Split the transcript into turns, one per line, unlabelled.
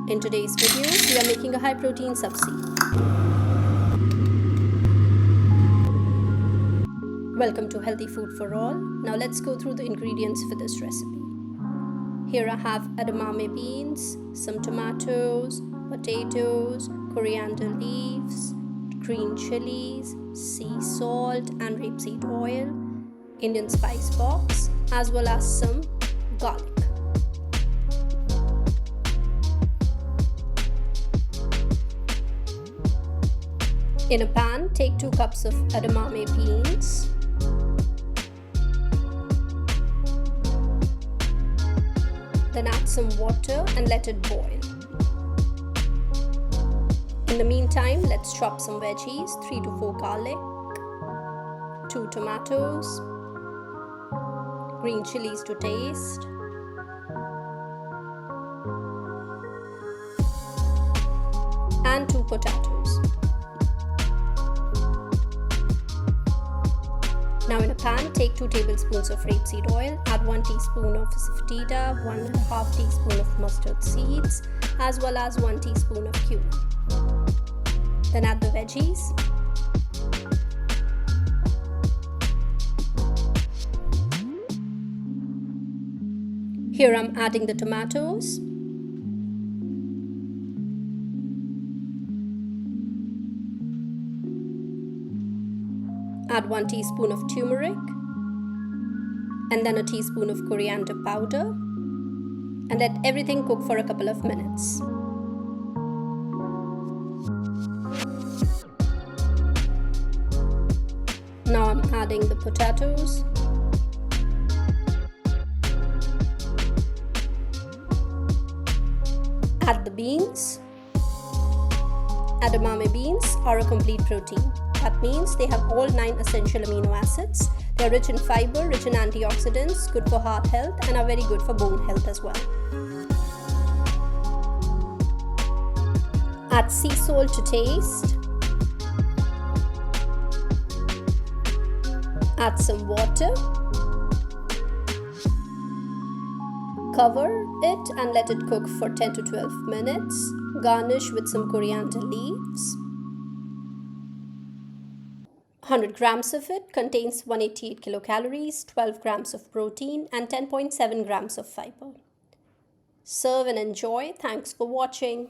In today's video, we are making a high protein sabzi. Welcome to Healthy Food for All. Now let's go through the ingredients for this recipe. Here I have edamame beans, some tomatoes, potatoes, coriander leaves, green chilies, sea salt and rapeseed oil, Indian spice box, as well as some garlic. In a pan, take 2 cups of edamame beans. Then add some water and let it boil. In the meantime, let's chop some veggies, 3 to 4 garlic, 2 tomatoes, green chilies to taste, and 2 potatoes. Now in a pan, take 2 tablespoons of rapeseed oil, add 1 teaspoon of saffrida, 1.5 teaspoon of mustard seeds, as well as 1 teaspoon of cumin. Then add the veggies. Here I'm adding the tomatoes. Add 1 teaspoon of turmeric and then a teaspoon of coriander powder and let everything cook for a couple of minutes. Now I'm adding the potatoes. Add the beans. Edamame beans are a complete protein. That means they have all 9 essential amino acids. They are rich in fiber, rich in antioxidants, good for heart health, and are very good for bone health as well. Add sea salt to taste. Add some water. Cover it and let it cook for 10 to 12 minutes. Garnish with some coriander leaves. 100 grams of it contains 188 kilocalories, 12 grams of protein, and 10.7 grams of fiber. Serve and enjoy. Thanks for watching.